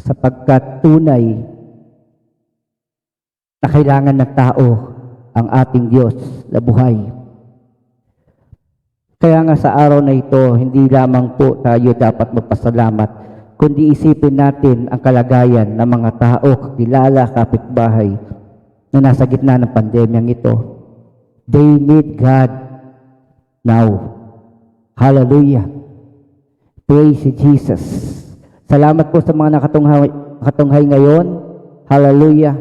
sapagkat tunay na kailangan ng tao ang ating Diyos na buhay. Kaya nga sa araw na ito, hindi lamang po tayo dapat magpasalamat, kundi isipin natin ang kalagayan ng mga tao, kakilala, kapitbahay na nasa gitna ng pandemyang ito. They need God now. Hallelujah. Praise Jesus. Salamat po sa mga nakatunghay ngayon. Hallelujah.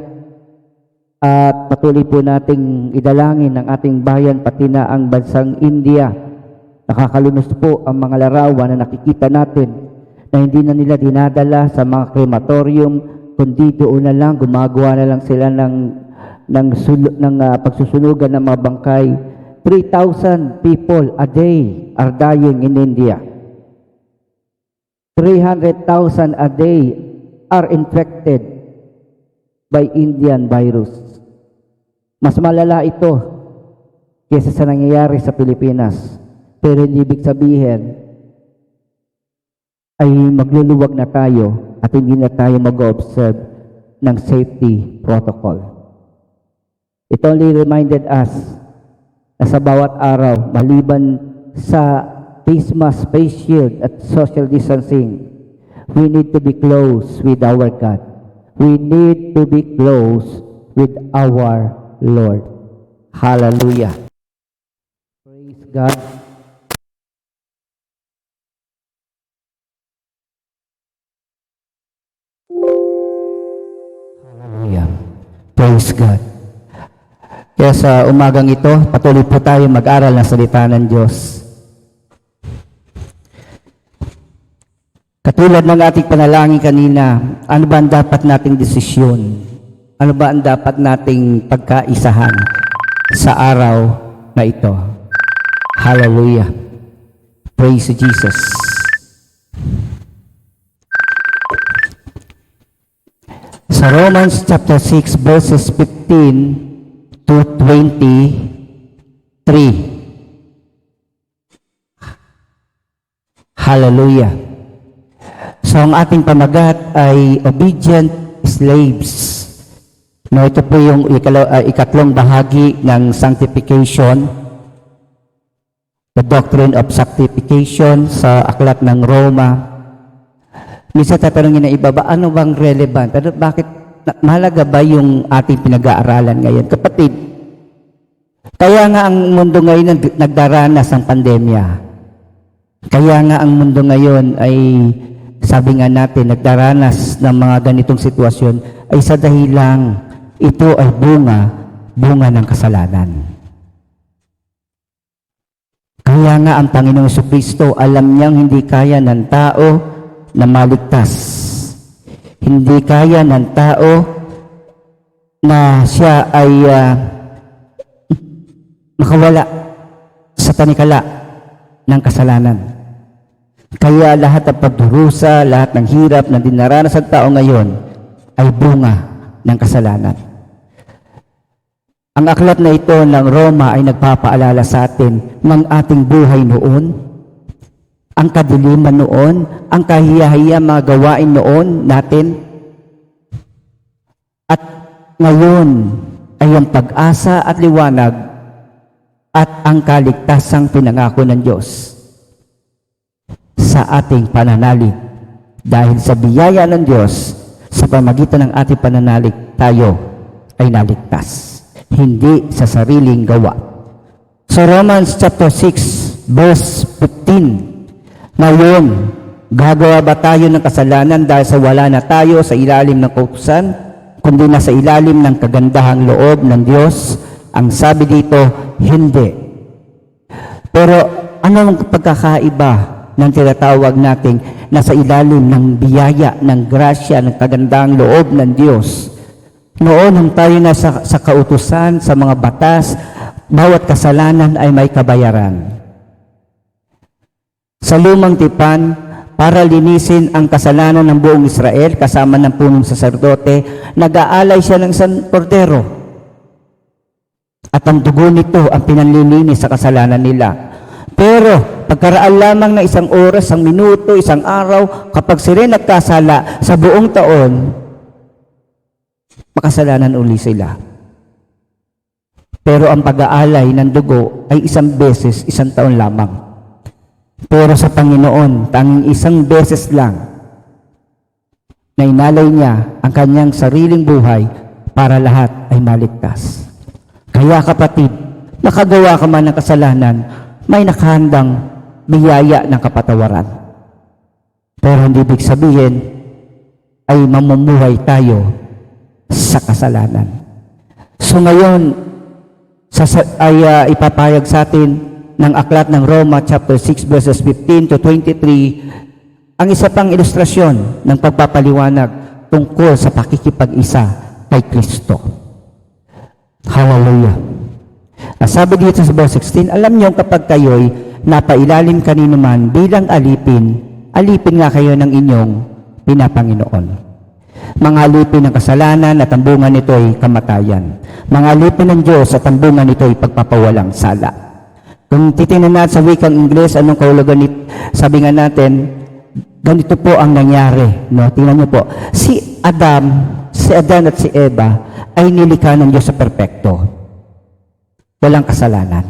At patuloy po nating idalangin ang ating bayan, pati na ang bansang India. Nakakalunos po ang mga larawan na nakikita natin na hindi na nila dinadala sa mga crematorium, kundi doon na lang, gumagawa na lang sila ng pagsusunugan ng mga bangkay. 3,000 people a day are dying in India. 300,000 a day are infected by Indian virus. Mas malala ito kaysa sa nangyayari sa Pilipinas. Pero hindi ibig sabihin ay magluluwag na tayo at hindi na tayo mag-observe ng safety protocol. It only reminded us na sa bawat araw, maliban sa face mask, face shield at social distancing, we need to be close with our God. We need to be close with our Lord. Hallelujah. Praise God. Hallelujah. Praise God. Kaya sa umagang ito, patuloy po tayo mag-aral ng salita ng Diyos. Katulad ng ating panalangin kanina, ano ba ang dapat nating desisyon? Ano ba ang dapat nating pagkaisahan sa araw na ito? Hallelujah. Praise Jesus. Sa Romans chapter 6 verses 15 to 23. Hallelujah. So ang ating pamagat ay obedient slaves. No, ito po yung ikatlong bahagi ng sanctification, the doctrine of sanctification sa aklat ng Roma. Minsan tatanungin na iba, ano bang relevant? Bakit mahalaga ba yung ating pinag-aaralan ngayon? Kapatid, kaya nga ang mundo ngayon nagdaranas ng pandemya. Kaya nga ang mundo ngayon ay, sabi nga natin, nagdaranas ng mga ganitong sitwasyon ay sa dahilang ito ay bunga ng kasalanan. Kaya nga ang Panginoong Jesucristo, alam niyang hindi kaya ng tao na maligtas. Hindi kaya ng tao na siya ay makawala sa tanikala ng kasalanan. Kaya lahat ng pagdurusa, lahat ng hirap na dinaranas ng tao ngayon ay bunga ng kasalanan. Ang aklat na ito ng Roma ay nagpapaalala sa atin ng ating buhay noon, ang kadiliman noon, ang kahiyahiya mga gawain noon natin, at ngayon ay ang pag-asa at liwanag at ang kaligtasang pinangako ng Diyos sa ating pananalig. Dahil sa biyaya ng Diyos, sa pamagitan ng ating pananalig, tayo ay naligtas. Hindi sa sariling gawa. Sa Romans chapter 6, verse 15, ngayon, gagawa ba tayo ng kasalanan dahil sa wala na tayo sa ilalim ng kautusan, kundi na sa ilalim ng kagandahang loob ng Diyos? Ang sabi dito, hindi. Pero anong pagkakaiba ng tinatawag nating nasa ilalim ng biyaya, ng grasya, ng kagandahang loob ng Diyos? Noon nung tayo na sa kautusan, sa mga batas, bawat kasalanan ay may kabayaran. Sa lumang tipan, para linisin ang kasalanan ng buong Israel, kasama ng punong saserdote, nag-aalay siya ng isang kordero. At ang dugo nito ang pinanlilinis sa kasalanan nila. Pero pagkaraan lamang ng isang oras, isang minuto, isang araw, kapag sila nagkasala sa buong taon, makasalanan uli sila. Pero ang pag-aalay ng dugo ay isang beses, isang taon lamang. Pero sa Panginoon, tanging isang beses lang na inalay niya ang kanyang sariling buhay para lahat ay maligtas. Kaya kapatid, nakagawa ka man ng kasalanan, may nakahandang biyaya ng kapatawaran. Pero hindi ibig sabihin ay mamumuhay tayo sa kasalanan. So ngayon, ipapayag sa atin ng aklat ng Roma chapter 6 verses 15 to 23 ang isa pang ilustrasyon ng pagpapaliwanag tungkol sa pakikipag-isa kay Kristo. Hallelujah. Sabi dito sa verse 16, alam niyo kapag kayo'y napailalim kanino man bilang alipin nga kayo ng inyong pinapanginoon. Mga alipin ng kasalanan at ang bunga nito ay kamatayan. Mga alipin ng Diyos at ang bunga nito ay pagpapawalang sala. Kung titingnan natin sa wikang Ingles, anong kahulugan nito? Sabi nga natin, ganito po ang nangyari. No? Tingnan niyo po, si Adan at si Eva ay nilikha ng Diyos sa perpekto. Walang kasalanan.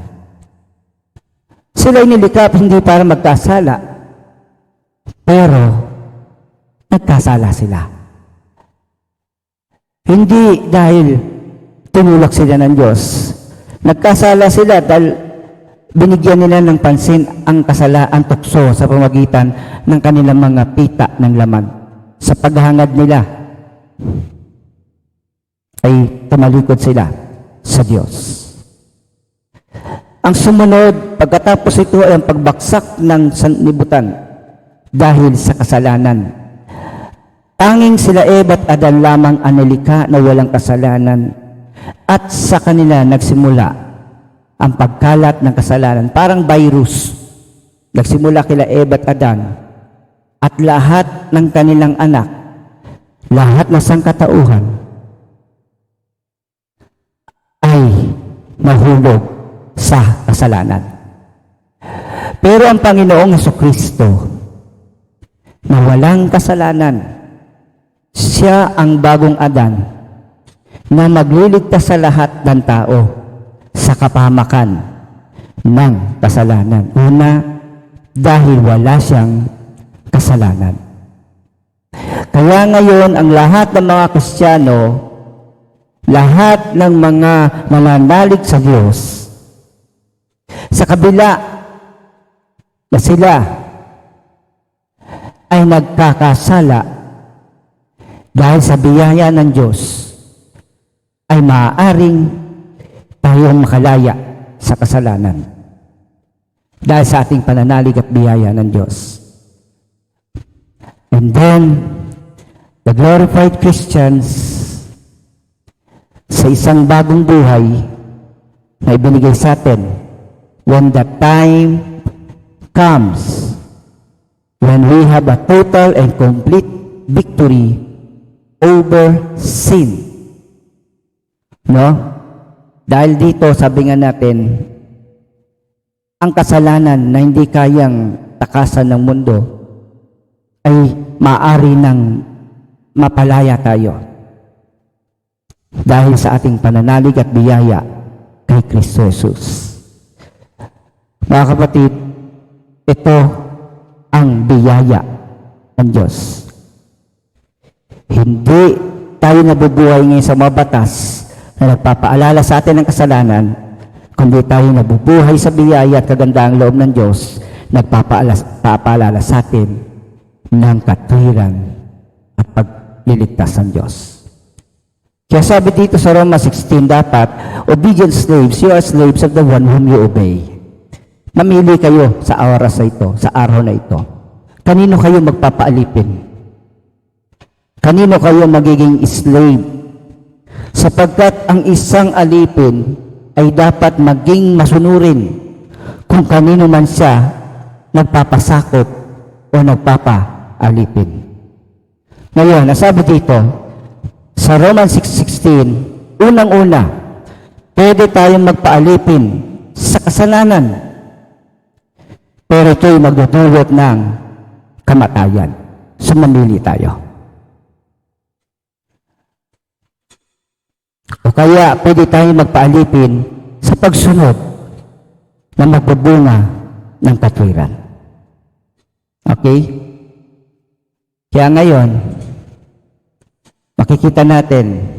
Sila ay nilikha hindi para magkasala, pero nagkasala sila. Hindi dahil tinulak sila ng Diyos. Nagkasala sila dahil binigyan nila ng pansin ang kasalaan tukso sa pamagitan ng kanilang mga pita ng laman. Sa paghangad nila ay tumalikod sila sa Diyos. Ang sumunod, pagkatapos ito ay ang pagbaksak ng sanlibutan dahil sa kasalanan. Tanging sila Eva at Adan lamang ang nilikha na walang kasalanan at sa kanila nagsimula ang pagkalat ng kasalanan. Parang virus. Nagsimula kila Eva at Adan at lahat ng kanilang anak, lahat na sangkatauhan ay mahulog sa kasalanan. Pero ang Panginoong Jesucristo na walang kasalanan, siya ang bagong Adan na magliligtas sa lahat ng tao sa kapahamakan ng kasalanan. Una, dahil wala siyang kasalanan. Kaya ngayon, ang lahat ng mga Kristiyano, lahat ng mga nananalig sa Diyos, sa kabila na sila ay nagkakasala, dahil sa biyaya ng Diyos, ay maaaring tayong makalaya sa kasalanan. Dahil sa ating pananalig at biyaya ng Diyos. And then, the glorified Christians, sa isang bagong buhay na ibinigay sa atin, when the time comes, when we have a total and complete victory over sin. No? Dahil dito, sabi nga natin, ang kasalanan na hindi kayang takasan ng mundo ay maaari ng mapalaya tayo dahil sa ating pananalig at biyaya kay Kristo Jesus. Mga kapatid, ito ang biyaya ng Diyos. Hindi tayo nabubuhay ngayon sa mga batas na nagpapaalala sa atin ng kasalanan, kundi tayo nabubuhay sa biyaya at kagandaang loob ng Diyos, nagpapaalala sa atin ng katwiran at pagliligtas ng Diyos. Kaya sabi dito sa Roma 16, dapat, obedient slaves, you are slaves of the one whom you obey. Mamili kayo sa oras na ito, sa araw na ito. Kanino kayo magpapaalipin? Kanino kayo magiging slave? Sapagkat ang isang alipin ay dapat maging masunurin kung kanino man siya nagpapasakop o nagpapaalipin. Ngayon, nasabi dito, sa Romans 6:16, unang-una, pwede tayong magpaalipin sa kasalanan. pero ito'y magdudulot ng kamatayan. So mamili tayo. O kaya pwede tayo magpaalipin sa pagsunod na magbubunga ng katwiran. Okay? Kaya ngayon, makikita natin,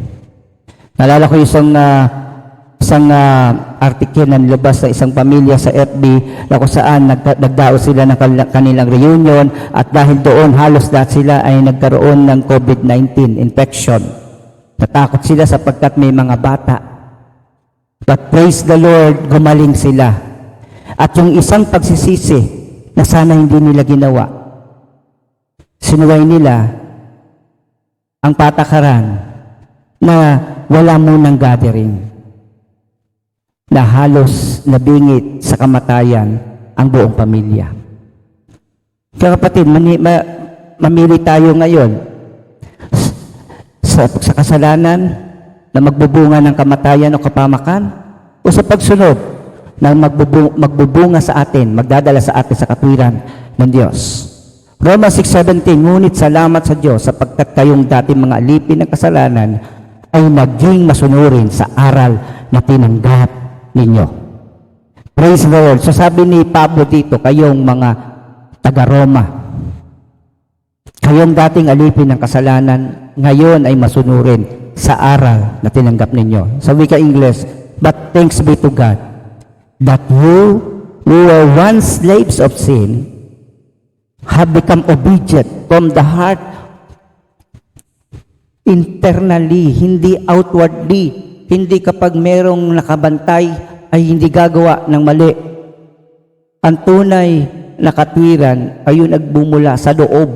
naalala ko isang article na nilabas sa isang pamilya sa FB na kung saan nagdao sila ng kanilang reunion at dahil doon halos lahat sila ay nagkaroon ng COVID-19 infection. Natakot sila sapagkat may mga bata. But praise the Lord, gumaling sila. At yung isang pagsisisi na sana hindi nila ginawa, sinuway nila ang patakaran na wala munang gathering, na halos nabingit sa kamatayan ang buong pamilya. Kaya kapatid, mamili tayo ngayon sa kasalanan na magbubunga ng kamatayan o kapamakan, o sa pagsunod na magbubunga sa atin, magdadala sa atin sa katwiran ng Diyos. Romans 6:17, ngunit salamat sa Diyos sapagkat kayong dating mga alipin ng kasalanan ay naging masunurin sa aral na tinanggap ninyo. Praise the Lord. So sabi ni Pablo dito, kayong mga taga-Roma, kayong dating alipin ng kasalanan, ngayon ay masunurin sa aral na tinanggap ninyo. Sa wika English, but thanks be to God that you who were once slaves of sin have become obedient from the heart, internally, hindi outwardly. Hindi kapag merong nakabantay ay hindi gagawa ng mali. Ang tunay na katwiran ay yung nagbumula sa loob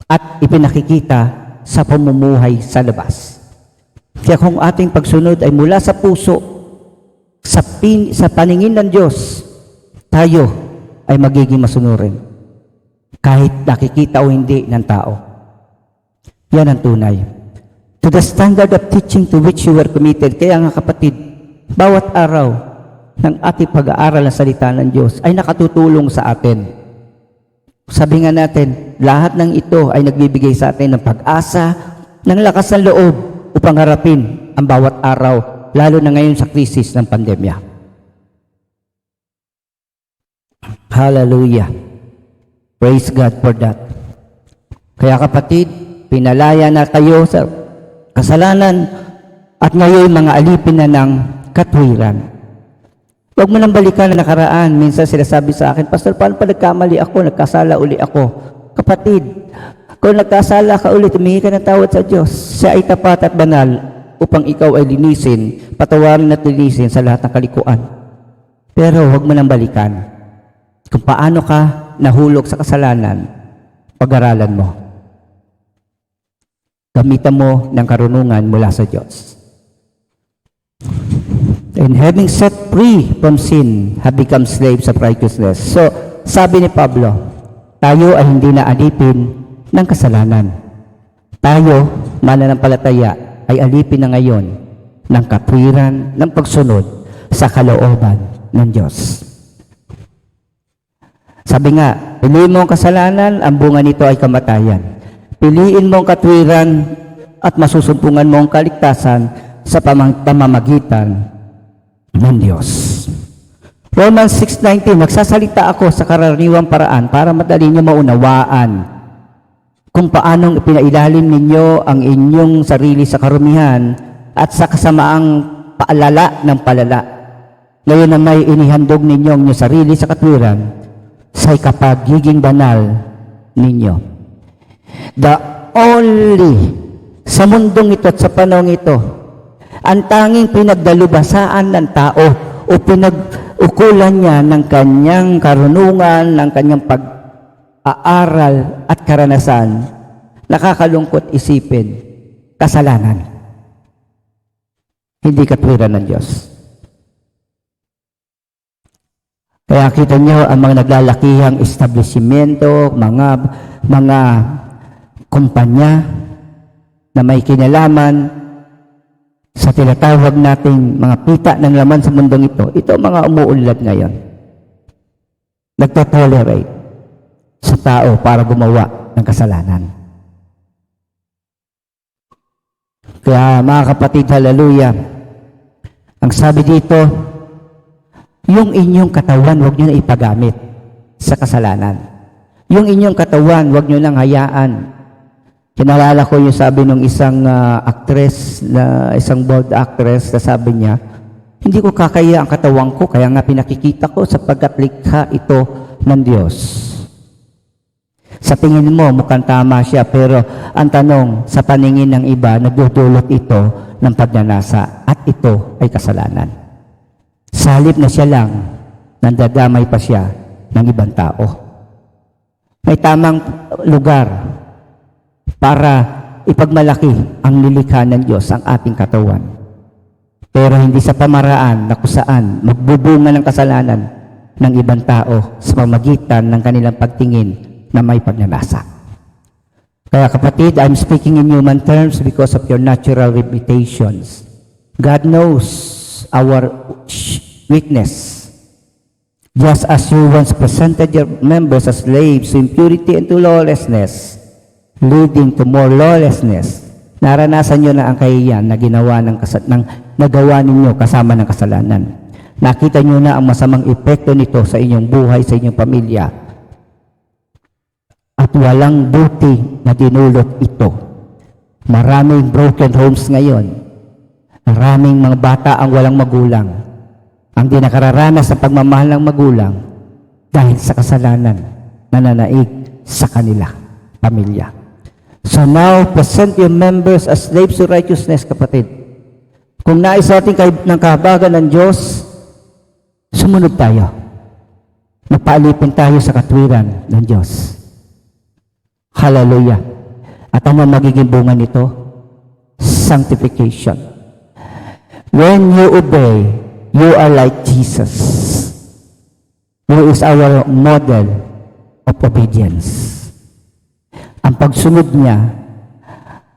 at ipinakikita sa pamumuhay sa labas. Kaya kung ating pagsunod ay mula sa puso, sa paningin ng Diyos, tayo ay magiging masunurin. Kahit nakikita o hindi ng tao. Yan ang tunay. To the standard of teaching to which you were committed. Kaya nga kapatid, bawat araw ng ating pag-aaral ng salita ng Diyos ay nakatutulong sa atin. Sabi nga natin, lahat ng ito ay nagbibigay sa atin ng pag-asa, ng lakas ng loob upang harapin ang bawat araw, lalo na ngayon sa krisis ng pandemya. Hallelujah. Praise God for that. Kaya kapatid, pinalaya na tayo sa kasalanan at ngayon mga alipin na ng katwiran. Huwag mo nang balikan na nakaraan. Minsan sila sabi sa akin, Pastor, paano pa nagkamali ako, nagkasala uli ako? Kapatid, kung nagkasala ka ulit, humingi ka ng tawad sa Diyos. Siya ay tapat at banal upang ikaw ay linisin, patawarin at linisin sa lahat ng kalikuan. Pero huwag mo nang balikan kung paano ka nahulog sa kasalanan, pag-aralan mo. Gamitan mo ng karunungan mula sa Diyos. And having set free from sin, have become slaves of righteousness. So, sabi ni Pablo, tayo ay hindi na alipin ng kasalanan. Tayo, mananampalataya, ay alipin na ngayon ng katwiran, ng pagsunod sa kalooban ng Diyos. Sabi nga, piliin mo ang kasalanan, ang bunga nito ay kamatayan. Piliin mo ang katwiran at masusumpungan mo ang kaligtasan sa pamamagitan ng Diyos. Romans 6:19, nagsasalita ako sa karaniwang paraan para madali niyo maunawaan kung paanong ipinailalim ninyo ang inyong sarili sa karumihan at sa kasamaang paalala ng palala. Ngayon na may inihandog ninyo ang inyong sarili sa katwiran sa ikapagiging banal ninyo. The only, sa mundong ito at sa panahong ito, ang tanging pinagdalubhasaan ng tao o pinag-ukulan niya ng kanyang karunungan, ng kanyang pag-aaral at karanasan, nakakalungkot isipin, kasalanan. Hindi katwiran ng Diyos. Kaya kita niyo ang mga naglalakihang establishmento, mga kumpanya na may kinalaman sa tinatawag nating mga pita ng laman sa mundong ito, ito mga umuunlad ngayon. nagtotolerate sa tao para gumawa ng kasalanan. Kaya mga kapatid, hallelujah, ang sabi dito, yung inyong katawan, huwag nyo na ipagamit sa kasalanan. Yung inyong katawan, huwag nyo nang hayaan. Kinalala ko yung sabi ng isang actress, isang bold actress, na sabi niya, hindi ko kakaya ang katawan ko, kaya nga pinakikita ko sapagkat likha ito ng Diyos. Sa tingin mo, mukhang tama siya, pero ang tanong, sa paningin ng iba, nagdudulot ito ng pagnanasa at ito ay kasalanan. Sa halip na siya lang, nandadamay pa siya ng ibang tao. May tamang lugar para ipagmalaki ang nilikha ng Diyos, ang ating katawan. Pero hindi sa pamaraan na kung saan magbubunga ng kasalanan ng ibang tao sa pamagitan ng kanilang pagtingin na may pagnanasa. Kaya kapatid, I'm speaking in human terms because of your natural limitations. God knows our weakness. Just as you once presented your members as slaves to impurity and to lawlessness, leading to more lawlessness, naranasan nyo na ang kahiyan na nagawa ninyo kasama ng kasalanan. Nakita nyo na ang masamang epekto nito sa inyong buhay, sa inyong pamilya. At walang buti na dinulot ito. Maraming broken homes ngayon. Maraming mga bata ang walang magulang. Ang di nakararanas sa pagmamahal ng magulang dahil sa kasalanan na nanaig sa kanila, pamilya. So now, present your members as slaves to righteousness, kapatid. Kung nais natin ng kahabagan ng Diyos, sumunod tayo. Magpaalipin tayo sa katwiran ng Diyos. Hallelujah. At ano magiging bunga nito? Sanctification. When you obey, you are like Jesus, who is our model of obedience. Ang pagsunod niya,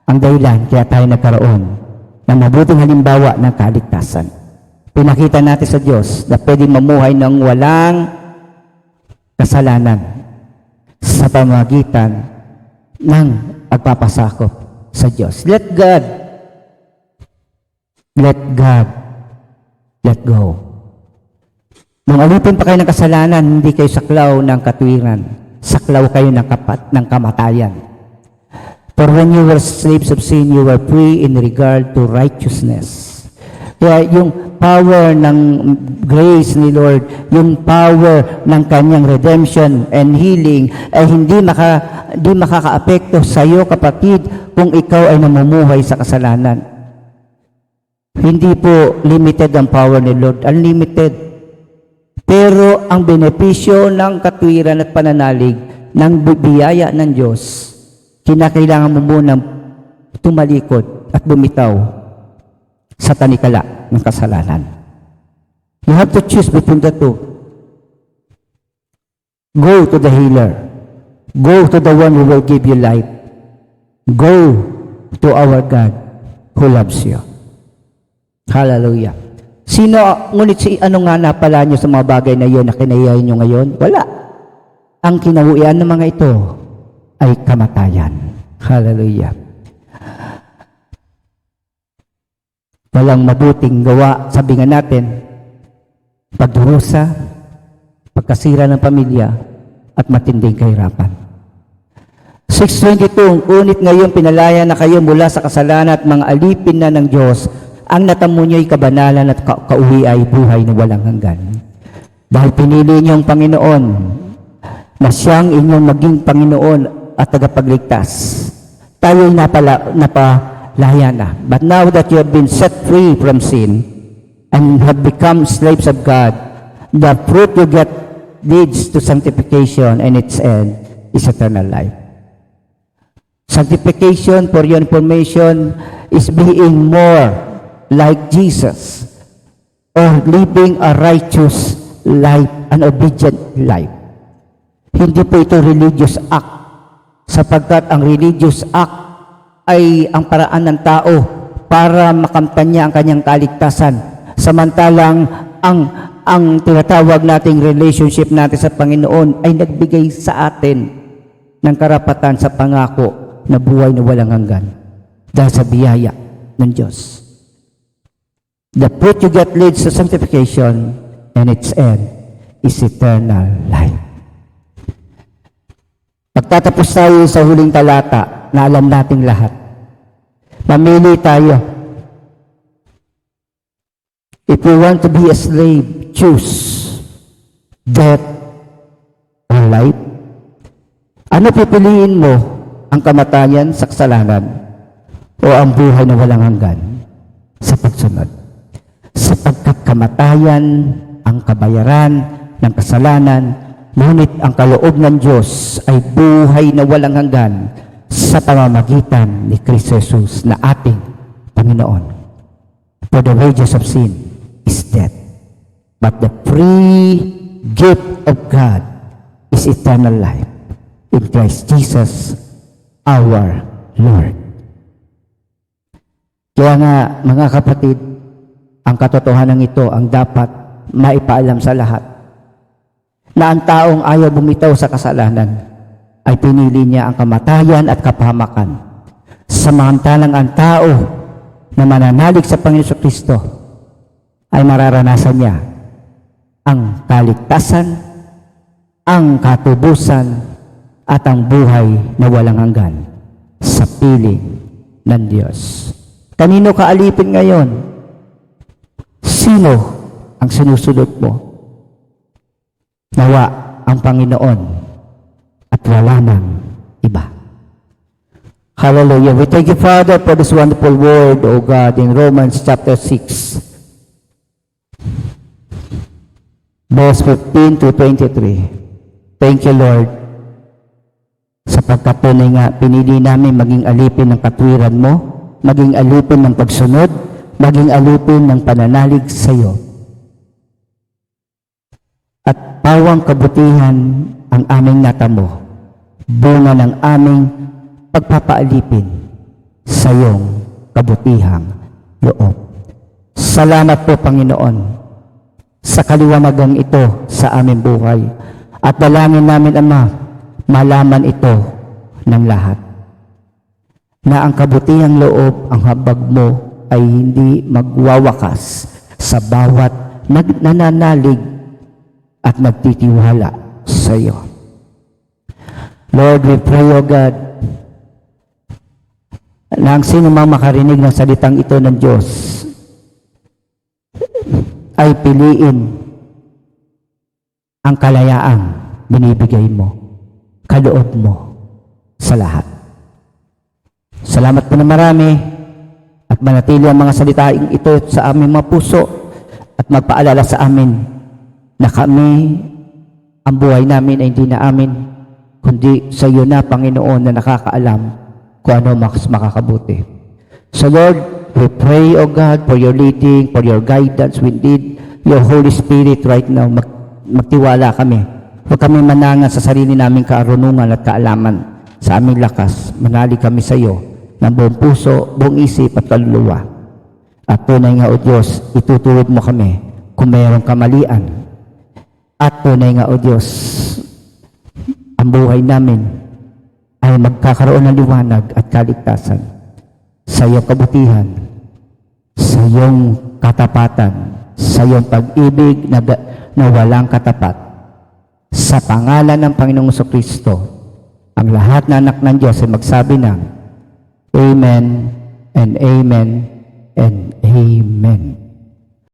ang dahilan kaya tayo nagkaroon ng mabuting halimbawa ng kaligtasan. Pinakita natin sa Diyos na pwedeng mamuhay ng walang kasalanan sa pamamagitan ng pagpapasakop sa Diyos. Let God let go. Nung alipin pa kayo ng kasalanan, hindi kayo saklaw ng katwiran. Saklaw kayo ng kamatayan. For when you were slaves of sin, you were free in regard to righteousness. Kaya yung power ng grace ni Lord, yung power ng kanyang redemption and healing ay hindi makakaapekto sa iyo, kapatid, kung ikaw ay namumuhay sa kasalanan. Hindi po limited ang power ni Lord, unlimited. Pero ang benepisyo ng katwiran at pananalig ng biyaya ng Diyos, kinakailangan mo munang tumalikod at bumitaw sa tanikala ng kasalanan. You have to choose between the two. Go to the healer. Go to the one who will give you life. Go to our God who loves you. Hallelujah. Ngunit ano nga napala nyo sa mga bagay na yun na kinayahin nyo ngayon? Wala. Ang kinawian ng mga ito ay kamatayan. Hallelujah. Walang mabuting gawa, sabi nga natin, pagdurusa, pagkasira ng pamilya, at matinding kahirapan. 6:22, ngunit ngayon pinalaya na kayo mula sa kasalanan at mga alipin na ng Diyos, ang natamo niyo'y kabanalan at kauwi ay buhay na walang hanggan. Dahil pinili niyo ang Panginoon, na siyang inyong maging Panginoon at tagapagligtas, tayo'y napalaya na. But now that you have been set free from sin and have become slaves of God, the fruit you get leads to sanctification, and its end is eternal life. Sanctification, for your information, is being more like Jesus, or living a righteous life, an obedient life. Hindi po ito religious act, sapagkat ang religious act ay ang paraan ng tao para makampanya ang kanyang kaligtasan. Samantalang ang ang tinatawag nating relationship natin sa Panginoon ay nagbigay sa atin ng karapatan sa pangako na buhay na walang hanggan dahil sa biyaya ng Diyos. The fruit you get leads to sanctification, and its end is eternal life. Pagtatapos tayo sa huling talata na alam nating lahat, mamili tayo. If you want to be a slave, choose death or life. Ano pipiliin mo? Ang kamatayan sa kasalanan o ang buhay na walang hanggan sa pagsunod? Sapagkat kamatayan ang kabayaran ng kasalanan, ngunit ang kaloob ng Diyos ay buhay na walang hanggan sa pamamagitan ni Kristo Jesus na ating Panginoon. For the wages of sin is death, but the free gift of God is eternal life in Christ Jesus our Lord. Kaya nga, mga kapatid, ang katotohanan ito ang dapat maipaalam sa lahat, na ang taong ayaw bumitaw sa kasalanan ay pinili niya ang kamatayan at kapahamakan. Samantalang ang tao na mananalig sa Panginoon Kristo ay mararanasan niya ang kaligtasan, ang katubusan, at ang buhay na walang hanggan sa piling ng Diyos. Kanino ka alipin ngayon? Sino ang sinusunod mo? Nawa ang Panginoon at wala nang iba. Hallelujah. We thank you, Father, for this wonderful word, O God, in Romans chapter 6, verse 15 to 23. Thank you, Lord, sapagkat tunay nga pinili namin maging alipin ng katwiran mo, maging alipin ng pagsunod, maging alipin ng pananalig sa iyo. At pawang kabutihan ang aming natamo, bunga ng aming pagpapaalipin sa iyong kabutihang loob. Salamat po, Panginoon, sa kaliwanagang ito sa aming buhay. At dalangin namin, Ama, malaman ito ng lahat, na ang kabutihang loob, ang habag mo ay hindi magwawakas sa bawat nananalig at nagtitiwala sa iyo. Lord, we pray, O God, na ang sino mang makarinig ng salitang ito ng Diyos ay piliin ang kalayaang binibigay mo, kaloob mo sa lahat. Salamat po na marami at manatili ang mga salitain ito sa aming mga puso at magpaalala sa amin na kami, ang buhay namin ay hindi na amin, kundi sa iyo na, Panginoon, na nakakaalam kung ano mas makakabuti. So Lord, we pray, O God, for your leading, for your guidance. We need your Holy Spirit right now. Magtiwala kami. Huwag kami manangan sa sarili naming kaarunungan at kaalaman. Sa aming lakas, manalig kami sa iyo ng buong puso, buong isip at kaluluwa. At tunay nga, O Diyos, itutuwid mo kami kung mayroong kamalian. At tunay nga, O Diyos, ang buhay namin ay magkakaroon ng liwanag at kaligtasan sa iyong kabutihan, sa iyong katapatan, sa iyong pag-ibig na walang katapat. Sa pangalan ng Panginoong Jesucristo, ang lahat na anak ng Diyos ay magsabi ng Amen and Amen and